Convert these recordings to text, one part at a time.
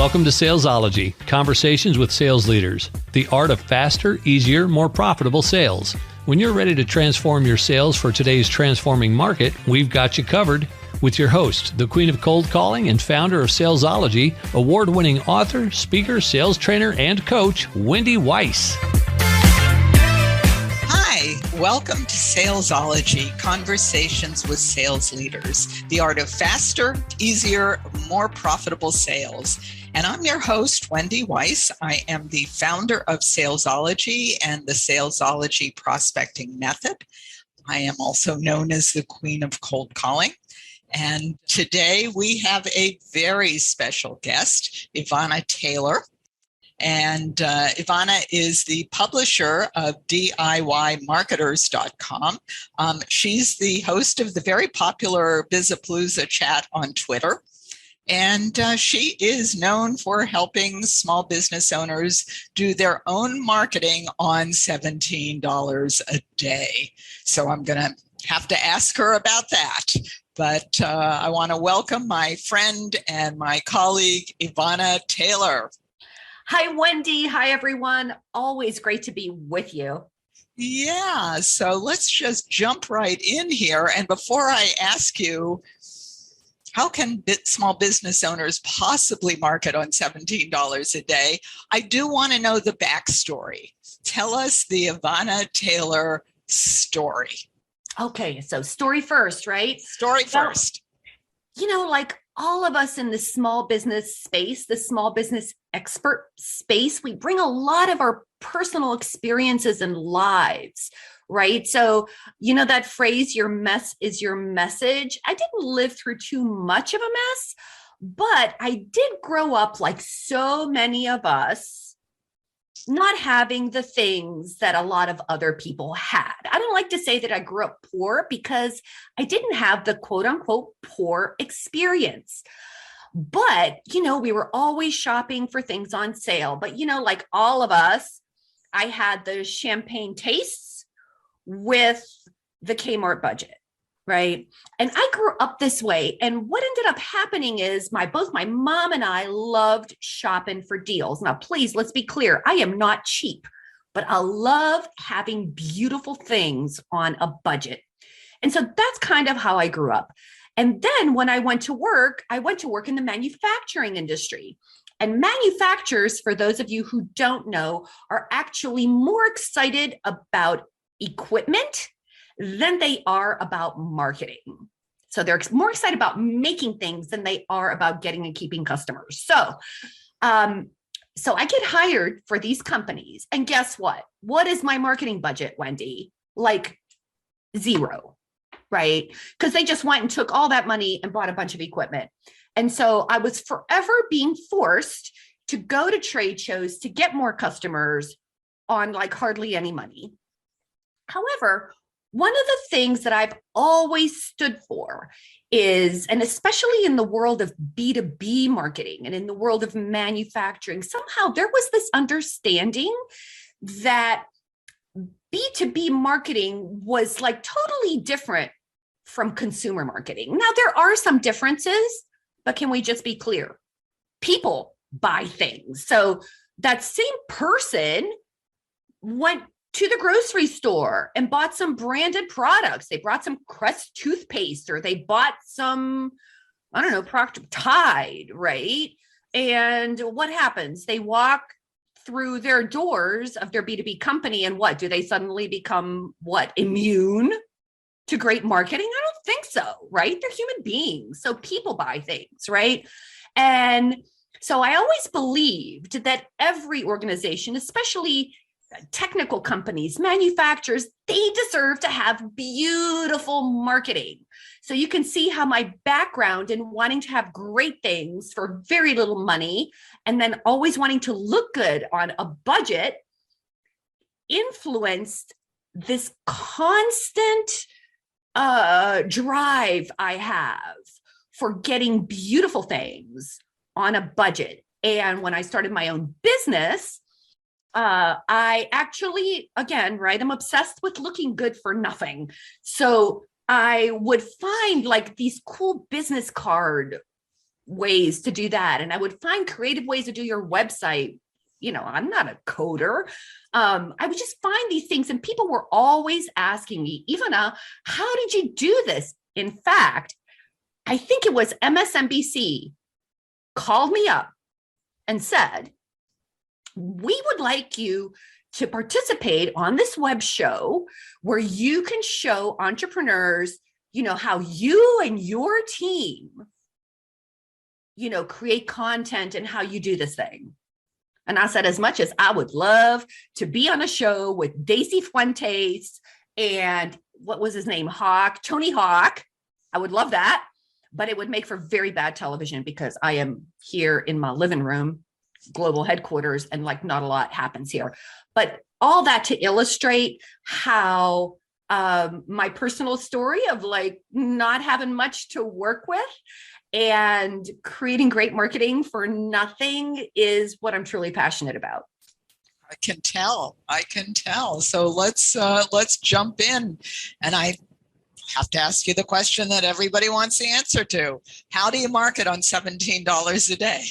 Welcome to Salesology, conversations with sales leaders, the art of faster, easier, more profitable sales. When you're ready to transform your sales for today's transforming market, we've got you covered. With your host, the queen of cold calling and founder of Salesology, award-winning author, speaker, sales trainer, and coach, Wendy Weiss. Hi, welcome to Salesology, conversations with sales leaders, the art of faster, easier, more profitable sales. And I'm your host, Wendy Weiss. I am the founder of Salesology and the Salesology Prospecting Method. I am also known as the queen of cold calling. And today we have a very special guest, Ivana Taylor. And Ivana is the publisher of DIYmarketers.com. She's the host of the very popular Bizapalooza chat on Twitter. And she is known for helping small business owners do their own marketing on $17 a day. So I'm going to have to ask her about that. But I want to welcome my friend and my colleague, Ivana Taylor. Hi, Wendy. Hi, everyone. Always great to be with you. Yeah, so let's just jump right in here. And before I ask you, how can small business owners possibly market on $17 a day? I do want to know the backstory. Tell us the Ivana Taylor story. Okay, so story first, right? Story first. You know, like all of us in the small business space, the small business expert space, we bring a lot of our personal experiences and lives, right? So, you know, that phrase, your mess is your message. I didn't live through too much of a mess, but I did grow up like so many of us, not having the things that a lot of other people had. I don't like to say that I grew up poor because I didn't have the quote unquote poor experience. But, you know, we were always shopping for things on sale. But, you know, like all of us, I had the champagne tastes with the Kmart budget, right? And I grew up this way. And what ended up happening is both my mom and I loved shopping for deals. Now, please, let's be clear. I am not cheap, but I love having beautiful things on a budget. And so that's kind of how I grew up. And then when I went to work in the manufacturing industry. And manufacturers, for those of you who don't know, are actually more excited about equipment than they are about marketing. So they're more excited about making things than they are about getting and keeping customers. So I get hired for these companies. And guess what? What is my marketing budget, Wendy? Like zero. Right? Because they just went and took all that money and bought a bunch of equipment. And so I was forever being forced to go to trade shows to get more customers on like hardly any money. However, one of the things that I've always stood for is, and especially in the world of B2B marketing and in the world of manufacturing, somehow there was this understanding that B2B marketing was like totally different from consumer marketing. Now, there are some differences, but can we just be clear? People buy things. So that same person went to the grocery store and bought some branded products. They brought some Crest toothpaste, or they bought some, I don't know, Procter Tide, right? And what happens? They walk through their doors of their B2B company, and what? Do they suddenly become immune to great marketing? I don't think so, right? They're human beings. So people buy things, right? And so I always believed that every organization, especially technical companies, manufacturers, they deserve to have beautiful marketing. So you can see how my background in wanting to have great things for very little money and then always wanting to look good on a budget influenced this constant drive I have for getting beautiful things on a budget. And when I started my own business, I actually, again, right, I'm obsessed with looking good for nothing. So I would find like these cool business card ways to do that. And I would find creative ways to do your website. I'm not a coder. I would just find these things, and people were always asking me, Ivana, how did you do this? In fact, I think it was MSNBC called me up and said, we would like you to participate on this web show where you can show entrepreneurs, how you and your team, create content and how you do this thing. And I said, as much as I would love to be on a show with Daisy Fuentes and what was his name? Tony Hawk. I would love that, but it would make for very bad television because I am here in my living room, global headquarters, and not a lot happens here. But all that to illustrate how my personal story of not having much to work with and creating great marketing for nothing is what I'm truly passionate about. I can tell. So let's jump in. And I have to ask you the question that everybody wants the answer to. How do you market on $17 a day?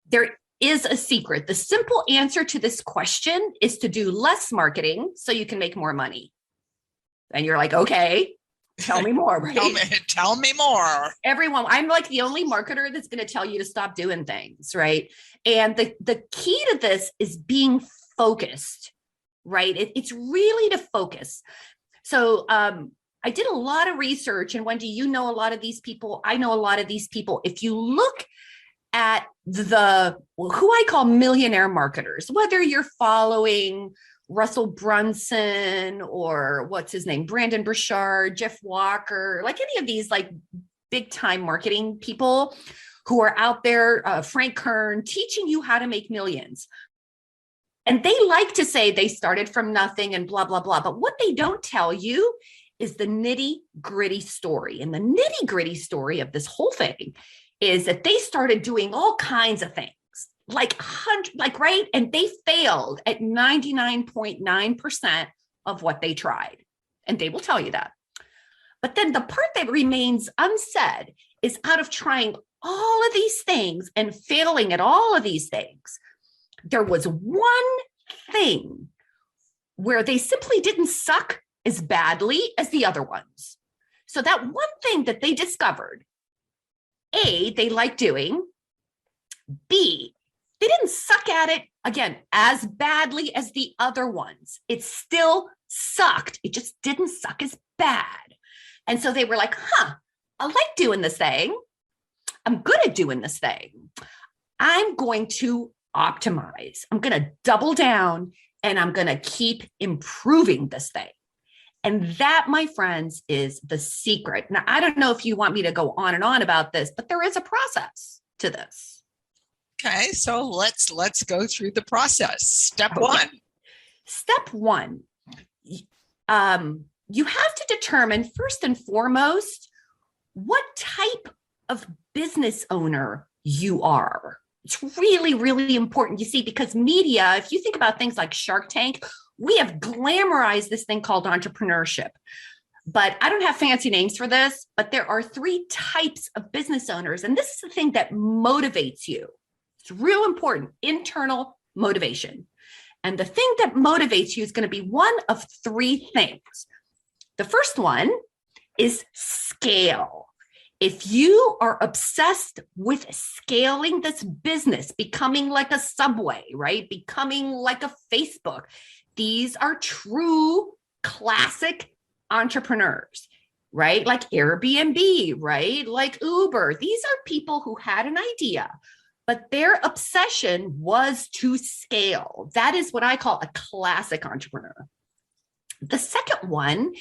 There is a secret. The simple answer to this question is to do less marketing so you can make more money. And you're like, okay, tell me more, right? Tell me more. Everyone, I'm the only marketer that's going to tell you to stop doing things, right? And the key to this is being focused, right? It's really to focus. So I did a lot of research, and Wendy, you know a lot of these people. I know a lot of these people. If you look at who I call millionaire marketers, whether you're following Russell Brunson or what's his name, Brandon Burchard, Jeff Walker, any of these big time marketing people who are out there, Frank Kern, teaching you how to make millions. And they like to say they started from nothing and blah, blah, blah. But what they don't tell you is the nitty gritty story. And the nitty gritty story of this whole thing is that they started doing all kinds of things. Right? And they failed at 99.9% of what they tried. And they will tell you that. But then the part that remains unsaid is out of trying all of these things and failing at all of these things, there was one thing where they simply didn't suck as badly as the other ones. So that one thing that they discovered, A, they liked doing, B, they didn't suck at it, again, as badly as the other ones. It still sucked. It just didn't suck as bad. And so they were like, I like doing this thing. I'm good at doing this thing. I'm going to optimize. I'm going to double down and I'm going to keep improving this thing. And that, my friends, is the secret. Now, I don't know if you want me to go on and on about this, but there is a process to this. Okay, so let's go through the process. Step one. Step one, you have to determine first and foremost what type of business owner you are. It's really, really important, you see, because media, if you think about things like Shark Tank, we have glamorized this thing called entrepreneurship. But I don't have fancy names for this, but there are 3 types of business owners. And this is the thing that motivates you. It's real important, internal motivation. And the thing that motivates you is going to be one of 3 things. The first one is scale. If you are obsessed with scaling this business, becoming like a Subway, right? Becoming like a Facebook, these are true classic entrepreneurs, right? Like Airbnb, right? Like Uber. These are people who had an idea, but their obsession was to scale. That is what I call a classic entrepreneur. The second one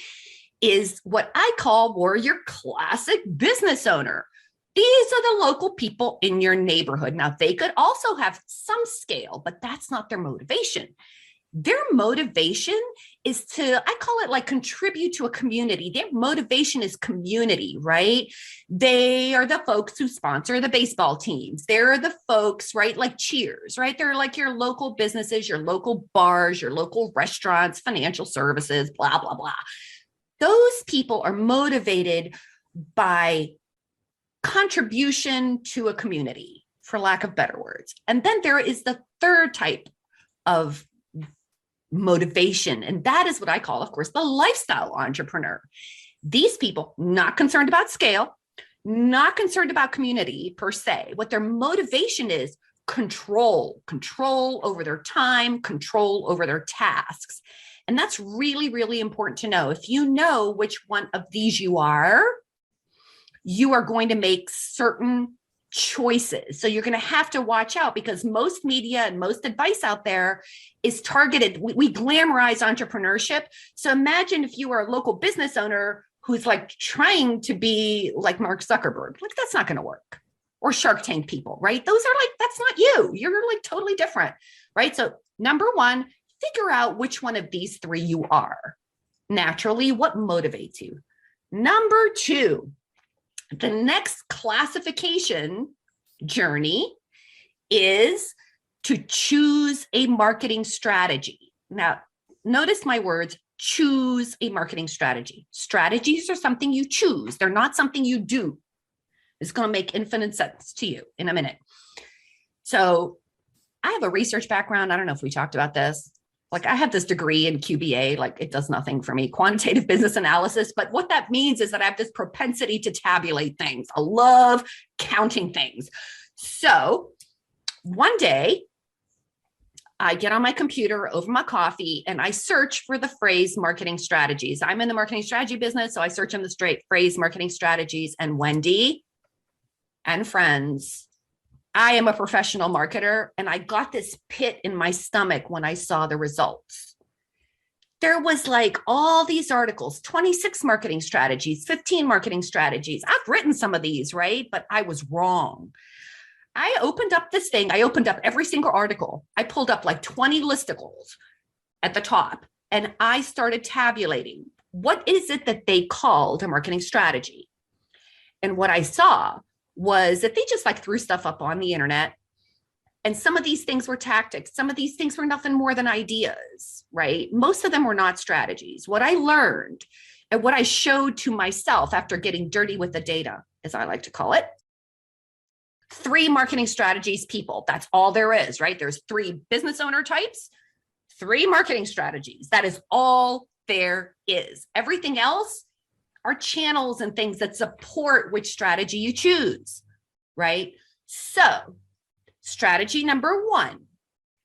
is what I call your classic business owner. These are the local people in your neighborhood. Now, they could also have some scale, but that's not their motivation. Their motivation is to, I call it contribute to a community. Their motivation is community, right? They are the folks who sponsor the baseball teams. They're the folks, right? Like Cheers, right? They're like your local businesses, your local bars, your local restaurants, financial services, blah, blah, blah. Those people are motivated by contribution to a community, for lack of better words. And then there is the third type of motivation. And that is what I call, of course, the lifestyle entrepreneur. These people, not concerned about scale, not concerned about community per se. What their motivation is, control over their time, control over their tasks. And that's really, really important to know. If you know which one of these you are going to make certain choices. So you're going to have to watch out, because most media and most advice out there is targeted. We glamorize entrepreneurship. So imagine if you are a local business owner who's like trying to be like Mark Zuckerberg. Like, that's not going to work. Or Shark Tank people, right? Those are like, that's not you. You're like totally different, right? So number one, figure out which one of these three you are. Naturally, what motivates you? Number two, the next classification journey is to choose a marketing strategy. Now, notice my words, choose a marketing strategy. Strategies are something you choose. They're not something you do. It's going to make infinite sense to you in a minute. So I have a research background. I don't know if we talked about this. Like, I have this degree in QBA, like it does nothing for me, quantitative business analysis. But what that means is that I have this propensity to tabulate things. I love counting things. So one day I get on my computer over my coffee and I search for the phrase marketing strategies. I'm in the marketing strategy business. So I search on the phrase marketing strategies, and Wendy and friends, I am a professional marketer, and I got this pit in my stomach when I saw the results. There was like all these articles, 26 marketing strategies, 15 marketing strategies. I've written some of these, right? But I was wrong. I opened up this thing. I opened up every single article. I pulled up like 20 listicles at the top, and I started tabulating. What is it that they called a marketing strategy? And what I saw was that they just like threw stuff up on the internet. And some of these things were tactics. Some of these things were nothing more than ideas, right? Most of them were not strategies. What I learned and what I showed to myself after getting dirty with the data, as I like to call it, 3 marketing strategies, people. That's all there is, right? There's 3 business owner types, 3 marketing strategies. That is all there is. Everything else are channels and things that support which strategy you choose, right? So strategy number 1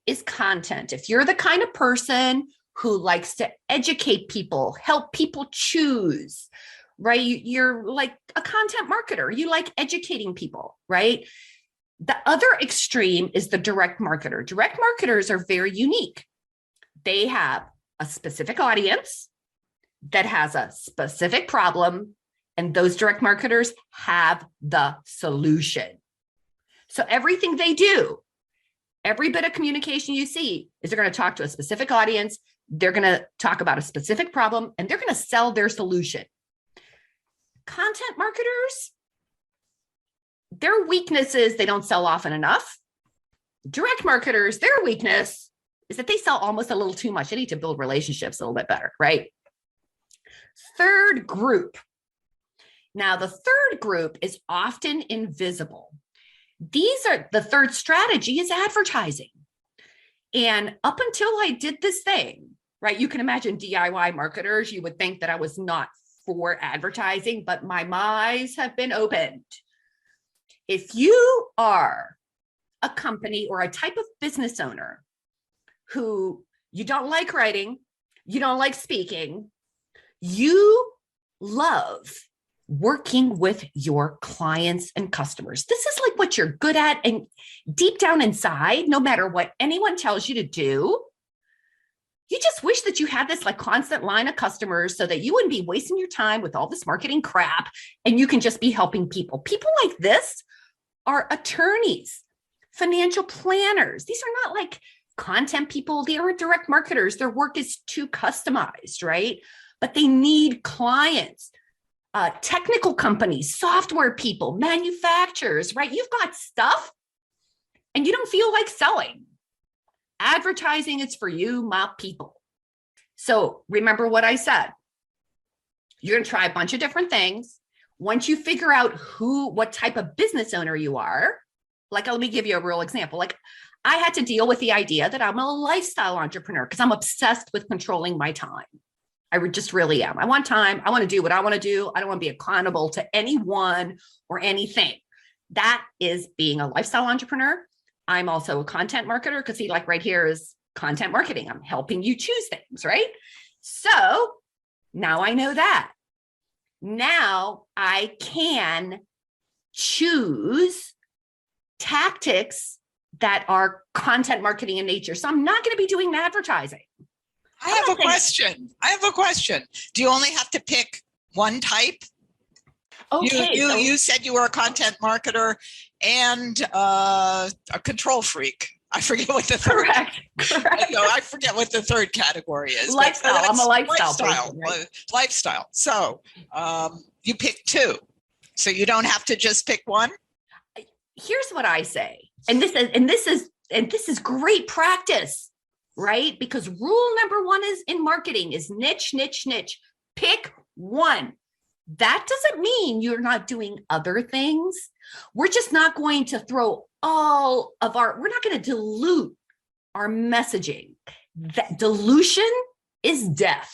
is content. If you're the kind of person who likes to educate people, help people choose, right? You're like a content marketer. You like educating people, right? The other extreme is the direct marketer. Direct marketers are very unique. They have a specific audience that has a specific problem, and those direct marketers have the solution. So everything they do, every bit of communication you see, is they're going to talk to a specific audience, they're going to talk about a specific problem, and they're going to sell their solution. Content marketers, their weakness is they don't sell often enough. Direct marketers, their weakness is that they sell almost a little too much. They need to build relationships a little bit better, right? Third group. Now, the third group is often invisible. The third strategy is advertising. And up until I did this thing, right? You can imagine DIY marketers, you would think that I was not for advertising, but my eyes have been opened. If you are a company or a type of business owner who you don't like writing, you don't like speaking, you love working with your clients and customers. This is like what you're good at. And deep down inside, no matter what anyone tells you to do, you just wish that you had this like constant line of customers so that you wouldn't be wasting your time with all this marketing crap, and you can just be helping people. People like this are attorneys, financial planners. These are not like content people. They are direct marketers. Their work is too customized, right? But they need clients, technical companies, software people, manufacturers, right? You've got stuff and you don't feel like selling. Advertising is for you, my people. So remember what I said. You're going to try a bunch of different things. Once you figure out what type of business owner you are, like, let me give you a real example. Like, I had to deal with the idea that I'm a lifestyle entrepreneur because I'm obsessed with controlling my time. I just really am. I want time. I want to do what I want to do. I don't want to be accountable to anyone or anything. That is being a lifestyle entrepreneur. I'm also a content marketer because see, like right here is content marketing. I'm helping you choose things, right? So now I know that. Now I can choose tactics that are content marketing in nature. So I'm not going to be doing advertising. I have a question. Do you only have to pick one type? Okay. You said you were a content marketer and a control freak. I forget what the third. Correct. I forget what the third category is. Lifestyle. I'm a lifestyle person, right? Lifestyle. So you pick two, so you don't have to just pick one. Here's what I say, and this is great practice. Right? Because rule number one is in marketing is niche, niche, niche. Pick one. That doesn't mean you're not doing other things. We're just not going to throw we're not going to dilute our messaging. That dilution is death.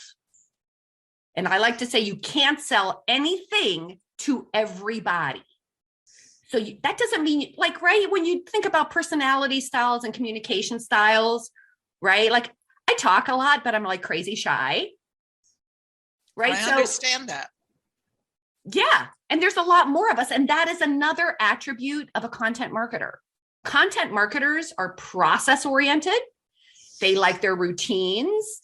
And I like to say you can't sell anything to everybody. So that doesn't mean, like, right, when you think about personality styles and communication styles, right? Like, I talk a lot, but I'm like crazy shy. Right. I understand that. Yeah. And there's a lot more of us. And that is another attribute of a content marketer. Content marketers are process oriented. They like their routines,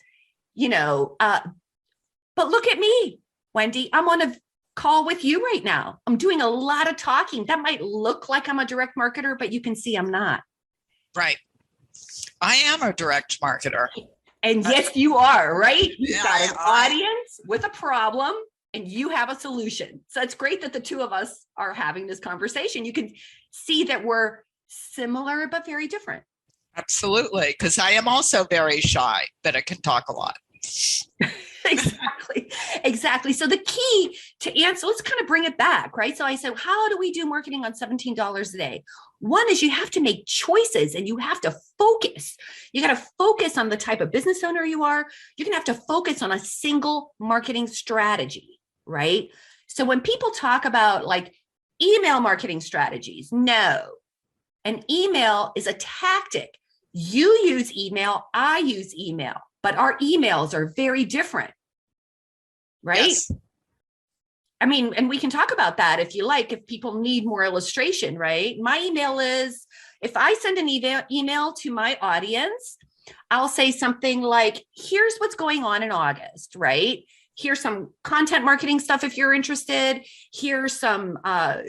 but look at me, Wendy. I'm on a call with you right now. I'm doing a lot of talking. That might look like I'm a direct marketer, but you can see I'm not. Right. I am a direct marketer. And yes, you are, right? You've got an I audience with a problem and you have a solution. So it's great that the two of us are having this conversation. You can see that we're similar, but very different. Absolutely. Because I am also very shy, but I can talk a lot. Exactly. So the key to answer, let's kind of bring it back, right? So I said, how do we do marketing on $17 a day? One is you have to make choices and you have to focus. You got to focus on the type of business owner you are. You're going to have to focus on a single marketing strategy, right? So when people talk about like email marketing strategies, no, an email is a tactic. You use email, I use email, but our emails are very different, right? Yes. I mean, and we can talk about that if you like, if people need more illustration, right? My email is, if I send an email to my audience, I'll say something like, here's what's going on in August, right? Here's some content marketing stuff if you're interested. Here's some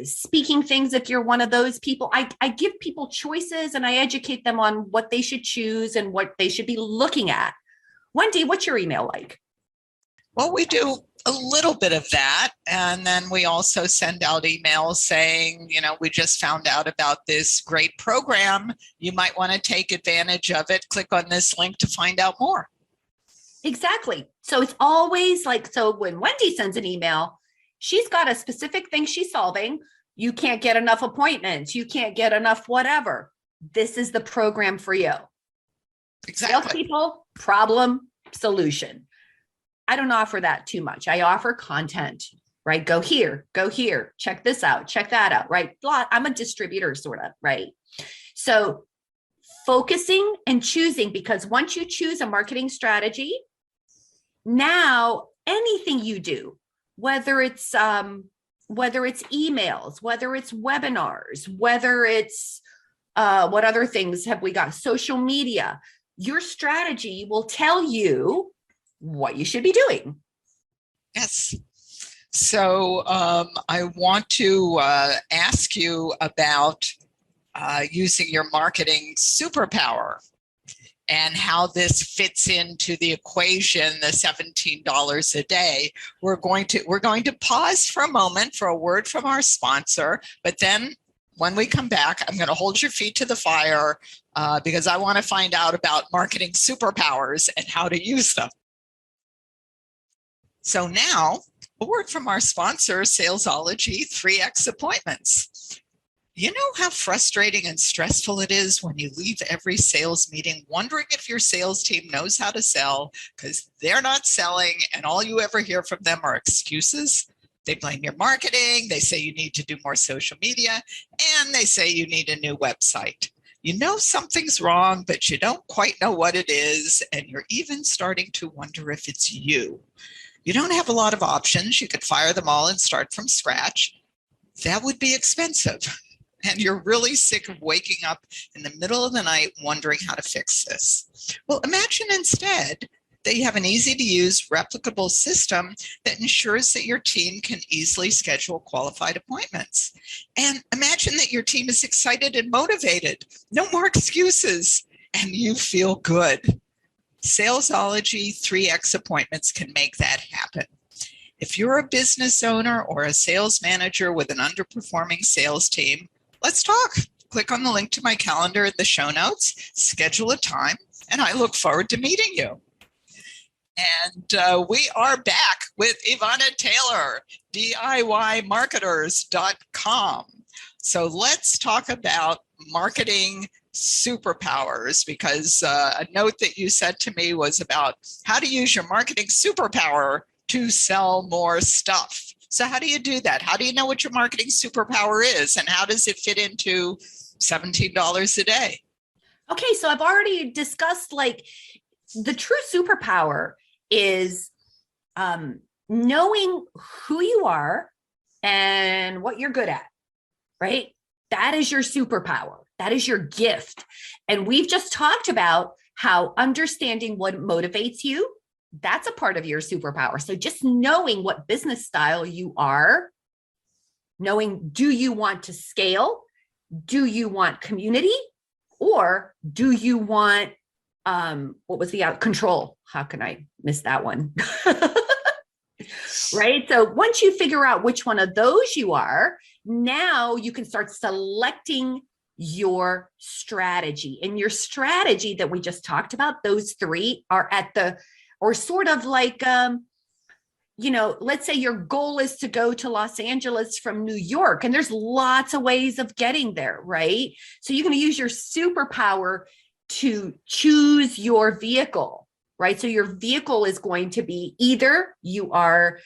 speaking things if you're one of those people. I give people choices and I educate them on what they should choose and what they should be looking at. Wendy, what's your email like? Well, we do a little bit of that. And then we also send out emails saying, we just found out about this great program. You might want to take advantage of it. Click on this link to find out more. Exactly. So it's always like, so when Wendy sends an email, she's got a specific thing she's solving. You can't get enough appointments. You can't get enough whatever. This is the program for you. Exactly. Salespeople, problem, solution. I don't offer that too much. I offer content, right? Go here, check this out, check that out, right? I'm a distributor sort of, right? So focusing and choosing, because once you choose a marketing strategy, now anything you do, whether it's emails, whether it's webinars, whether it's what other things have we got? Social media, your strategy will tell you what you should be doing. Yes. So I want to ask you about using your marketing superpower and how this fits into the equation, the $17 a day. We're going to pause for a moment for a word from our sponsor, but then when we come back, I'm going to hold your feet to the fire because I want to find out about marketing superpowers and how to use them. So now A word from our sponsor, Salesology 3X Appointments. You know how frustrating and stressful it is when you leave every sales meeting wondering if your sales team knows how to sell because they're not selling and all you ever hear from them are excuses? They blame your marketing, they say you need to do more social media, and they say you need a new website. You know something's wrong, but you don't quite know what it is, and you're even starting to wonder if it's you. You don't have a lot of options. You could fire them all and start from scratch. That would be expensive. And you're really sick of waking up in the middle of the night wondering how to fix this. Well, imagine instead that you have an easy-to-use, replicable system that ensures that your team can easily schedule qualified appointments. And imagine that your team is excited and motivated. No more excuses, and you feel good. Salesology 3X Appointments can make that happen. If you're a business owner or a sales manager with an underperforming sales team, let's talk. Click on the link to my calendar in the show notes, schedule a time, and I look forward to meeting you. And we are back with Ivana Taylor, DIYmarketers.com. So let's talk about marketing superpowers, because a note that you said to me was about how to use your marketing superpower to sell more stuff. So how do you do that? How do you know what your marketing superpower is, and how does it fit into $17 a day? Okay, so I've already discussed, like, the true superpower is knowing who you are and what you're good at, right? That is your superpower. That is your gift. And we've just talked about how understanding what motivates you, that's a part of your superpower. So just knowing what business style you are, knowing, do you want to scale? Do you want community? Or do you want, what was the control? How can I miss that one? Right? So once you figure out which one of those you are, now you can start selecting your strategy. And your strategy that we just talked about, those three are at the, or sort of like, let's say your goal is to go to Los Angeles from New York, and there's lots of ways of getting there, right? So you're going to use your superpower to choose your vehicle, right? So your vehicle is going to be either you are,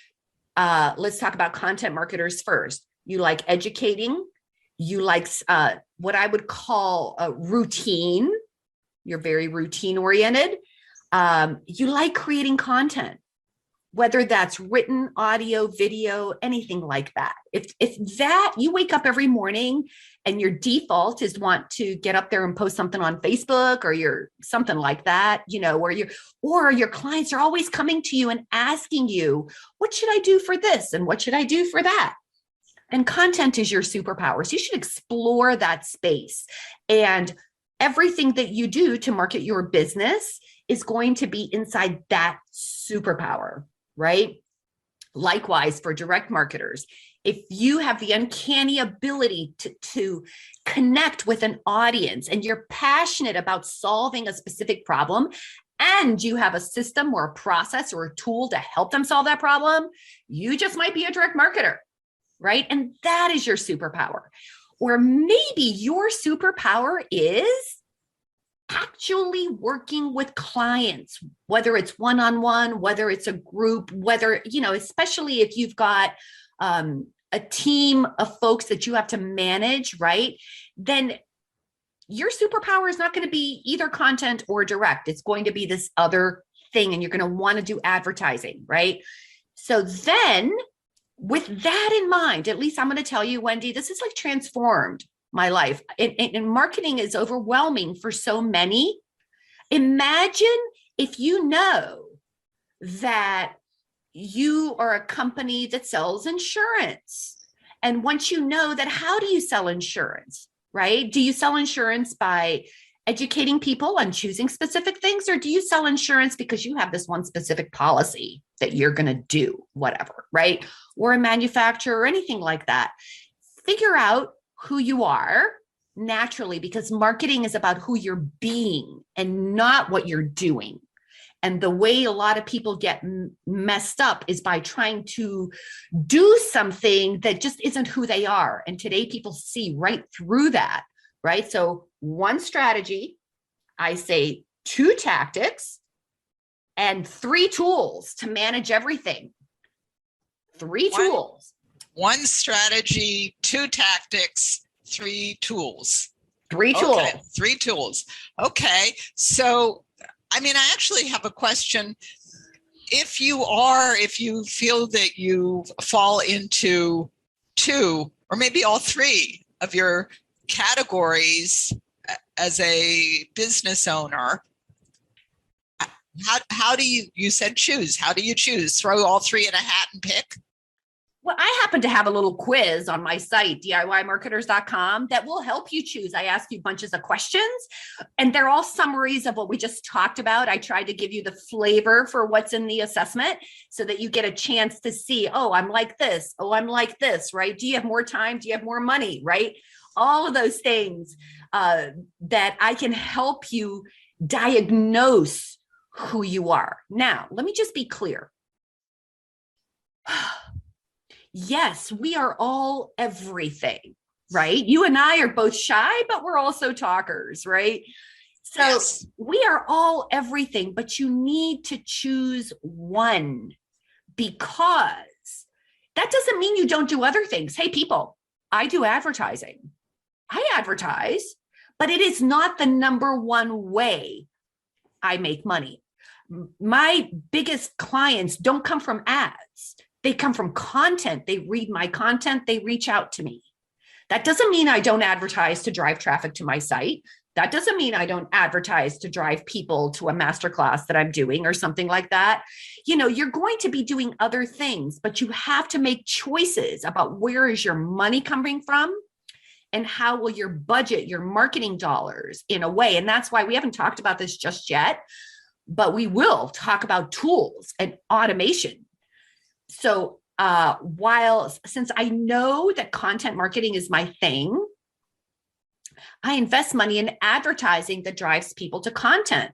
let's talk about content marketers first. You like educating, you like what I would call a routine. You're very routine oriented. You like creating content, whether that's written, audio, video, anything like that. If that, you wake up every morning and your default is want to get up there and post something on Facebook or your something like that, or your clients are always coming to you and asking you, what should I do for this? And what should I do for that? And content is your superpower. So you should explore that space. And everything that you do to market your business is going to be inside that superpower, right? Likewise, for direct marketers, if you have the uncanny ability to connect with an audience and you're passionate about solving a specific problem, and you have a system or a process or a tool to help them solve that problem, you just might be a direct marketer, right? And that is your superpower. Or maybe your superpower is actually working with clients, whether it's one-on-one, whether it's a group, whether, especially if you've got a team of folks that you have to manage, right? Then your superpower is not going to be either content or direct. It's going to be this other thing, and you're going to want to do advertising, right? So then with that in mind, at least I'm going to tell you, Wendy, this is like transformed my life. And marketing is overwhelming for so many. Imagine if you know that you are a company that sells insurance. And once you know that, how do you sell insurance, right? Do you sell insurance by educating people on choosing specific things? Or do you sell insurance because you have this one specific policy that you're going to do, whatever, right? Or a manufacturer or anything like that. Figure out who you are naturally, because marketing is about who you're being and not what you're doing. And the way a lot of people get messed up is by trying to do something that just isn't who they are. And today people see right through that, right? So one strategy, I say 2 tactics, and 3 tools to manage everything. 3 tools. One strategy, 2 tactics, 3 tools. 3 tools. Okay, 3 tools. Okay. So, I mean, I actually have a question. If you feel that you fall into 2 or maybe all 3 of your categories as a business owner, how do you said choose? How do you choose? Throw all 3 in a hat and pick? Well, I happen to have a little quiz on my site, DIYmarketers.com, that will help you choose. I ask you bunches of questions, and they're all summaries of what we just talked about. I tried to give you the flavor for what's in the assessment so that you get a chance to see, oh, I'm like this. Oh, I'm like this, right? Do you have more time? Do you have more money, right? All of those things that I can help you diagnose who you are. Now, let me just be clear. Yes, we are all everything, right? You and I are both shy, but we're also talkers, right? So yes, we are all everything, but you need to choose one, because that doesn't mean you don't do other things. Hey, people, I do advertising. I advertise, but it is not the number one way I make money. My biggest clients don't come from ads. They come from content. They read my content. They reach out to me. That doesn't mean I don't advertise to drive traffic to my site. That doesn't mean I don't advertise to drive people to a masterclass that I'm doing or something like that. You know, you're going to be doing other things, but you have to make choices about where is your money coming from and how will your budget, your marketing dollars in a way. And that's why we haven't talked about this just yet, but we will talk about tools and automation. So since I know that content marketing is my thing, I invest money in advertising that drives people to content,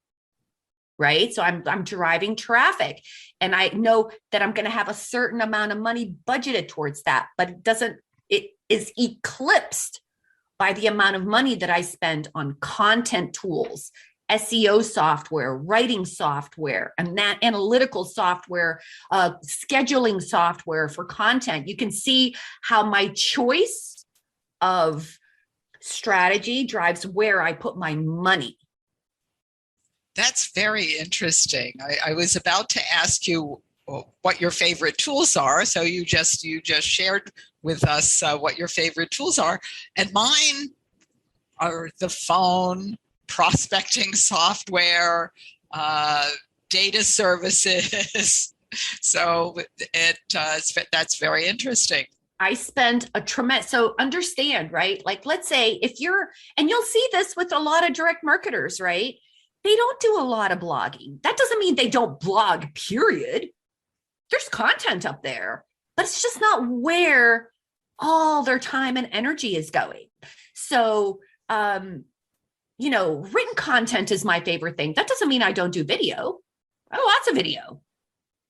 right? So I'm driving traffic, and I know that I'm going to have a certain amount of money budgeted towards that, but it is eclipsed by the amount of money that I spend on content tools, SEO software, writing software, and that analytical software, scheduling software for content. You can see how my choice of strategy drives where I put my money. That's very interesting. I was about to ask you what your favorite tools are. So you just shared with us what your favorite tools are. And mine are the phone, prospecting software, data services. So that's very interesting. I spend a tremendous, so understand, right? Like, let's say if and you'll see this with a lot of direct marketers, right? They don't do a lot of blogging. That doesn't mean they don't blog, period. There's content up there, but it's just not where all their time and energy is going. So, written content is my favorite thing. That doesn't mean I don't do video. I do lots of video,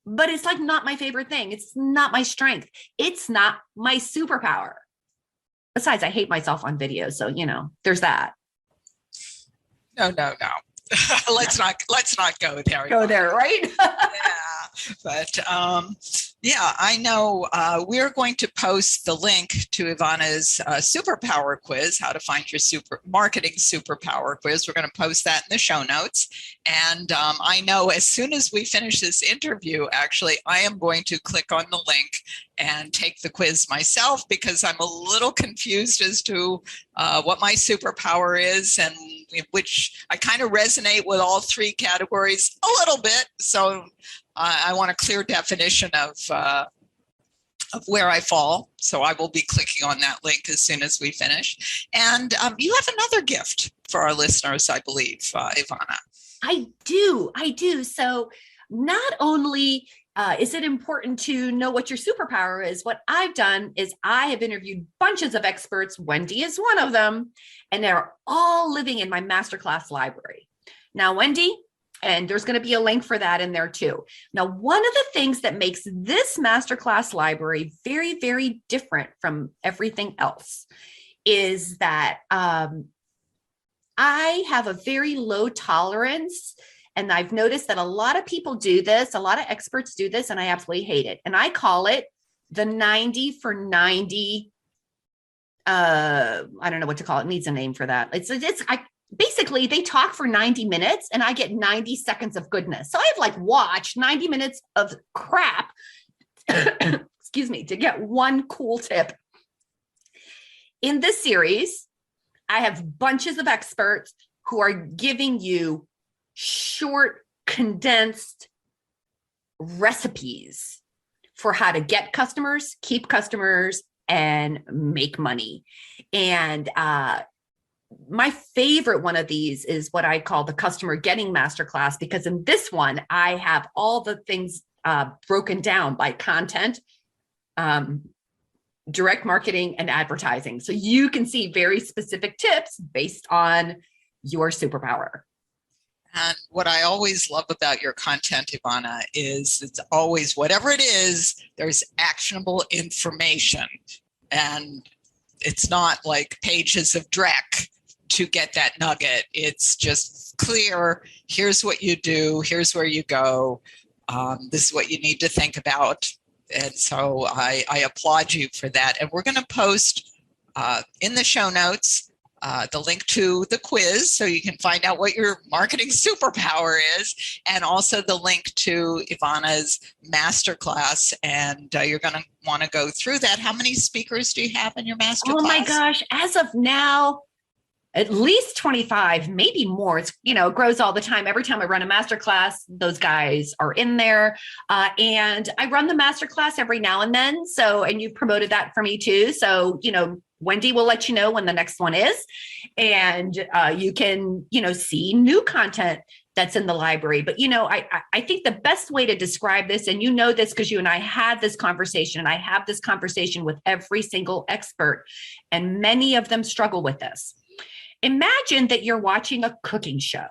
but it's like not my favorite thing. It's not my strength. It's not my superpower. Besides, I hate myself on video. So, there's that. No. let's not go there. Go there, right? Yeah, but I know we're going to post the link to Ivana's Superpower quiz, how to find your marketing superpower quiz. We're going to post that in the show notes. And I know as soon as we finish this interview, actually, I am going to click on the link and take the quiz myself, because I'm a little confused as to what my superpower is, and which I kind of resonate with all 3 categories a little bit. So I want a clear definition of where I fall. So I will be clicking on that link as soon as we finish. And you have another gift for our listeners, I believe, Ivana. I do. So not only is it important to know what your superpower is, what I've done is I have interviewed bunches of experts. Wendy is one of them, and they're all living in my masterclass library. Now, Wendy, And there's going to be a link for that in there too. Now, one of the things that makes this masterclass library very, very different from everything else is that I have a very low tolerance. And I've noticed that a lot of people do this, a lot of experts do this, and I absolutely hate it. And I call it the 90 for 90. I don't know what to call it. It needs a name for that. Basically, they talk for 90 minutes and I get 90 seconds of goodness. So I've like watched 90 minutes of crap, excuse me, to get one cool tip. In this series, I have bunches of experts who are giving you short, condensed recipes for how to get customers, keep customers, and make money. And my favorite one of these is what I call the customer getting masterclass, because in this one, I have all the things broken down by content, direct marketing, and advertising. So you can see very specific tips based on your superpower. And what I always love about your content, Ivana, is it's always, whatever it is, there's actionable information. And it's not like pages of dreck to get that nugget. It's just clear. Here's what you do. Here's where you go. This is what you need to think about. And so I applaud you for that. And we're going to post in the show notes the link to the quiz so you can find out what your marketing superpower is, and also the link to Ivana's masterclass. And you're going to want to go through that. How many speakers do you have in your masterclass? Oh my gosh, as of now, at least 25, maybe more. It's, it grows all the time. Every time I run a masterclass, those guys are in there. And I run the masterclass every now and then. So, and you've promoted that for me too. So, Wendy will let you know when the next one is. And you can, see new content that's in the library. But, I think the best way to describe this, and this because you and I had this conversation, and I have this conversation with every single expert, and many of them struggle with this. Imagine that you're watching a cooking show.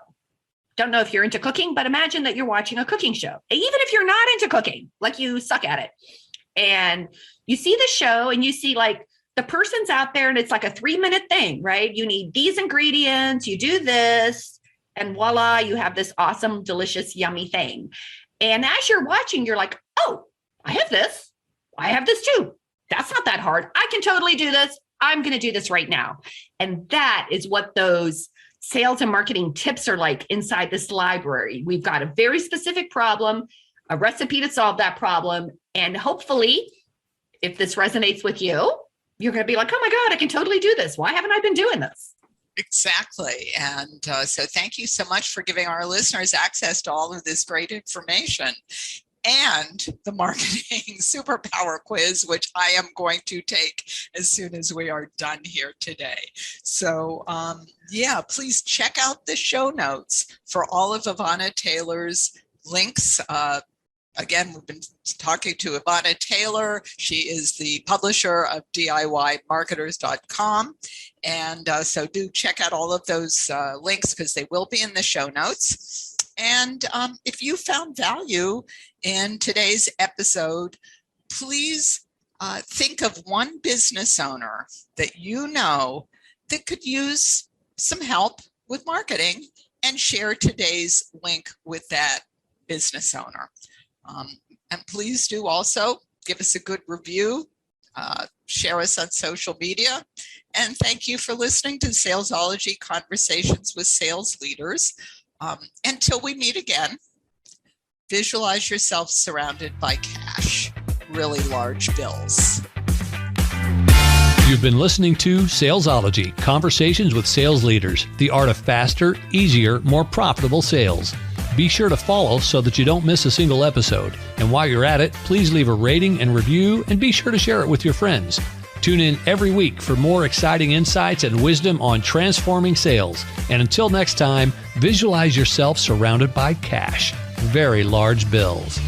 Don't know if you're into cooking, but imagine that you're watching a cooking show. Even if you're not into cooking, like you suck at it, and you see the show and you see like the person's out there and it's like a 3-minute thing, right? You need these ingredients, you do this, and voila, you have this awesome, delicious, yummy thing. And as you're watching, you're like, oh, I have this. I have this too. That's not that hard. I can totally do this. I'm going to do this right now. And that is what those sales and marketing tips are like inside this library. We've got a very specific problem, a recipe to solve that problem. And hopefully, if this resonates with you, you're going to be like, oh my God, I can totally do this. Why haven't I been doing this? Exactly. And so thank you so much for giving our listeners access to all of this great information. And the marketing superpower quiz, which I am going to take as soon as we are done here today. So please check out the show notes for all of Ivana Taylor's links. Again, we've been talking to Ivana Taylor. She is the publisher of DIYmarketers.com. And so do check out all of those links because they will be in the show notes. And if you found value in today's episode, please think of one business owner that you know that could use some help with marketing and share today's link with that business owner. And please do also give us a good review, share us on social media. And thank you for listening to Salesology Conversations with Sales Leaders. Until we meet again, visualize yourself surrounded by cash, really large bills. You've been listening to Salesology, Conversations with Sales Leaders, the art of faster, easier, more profitable sales. Be sure to follow so that you don't miss a single episode. And while you're at it, please leave a rating and review, and be sure to share it with your friends. Tune in every week for more exciting insights and wisdom on transforming sales. And until next time, visualize yourself surrounded by cash, very large bills.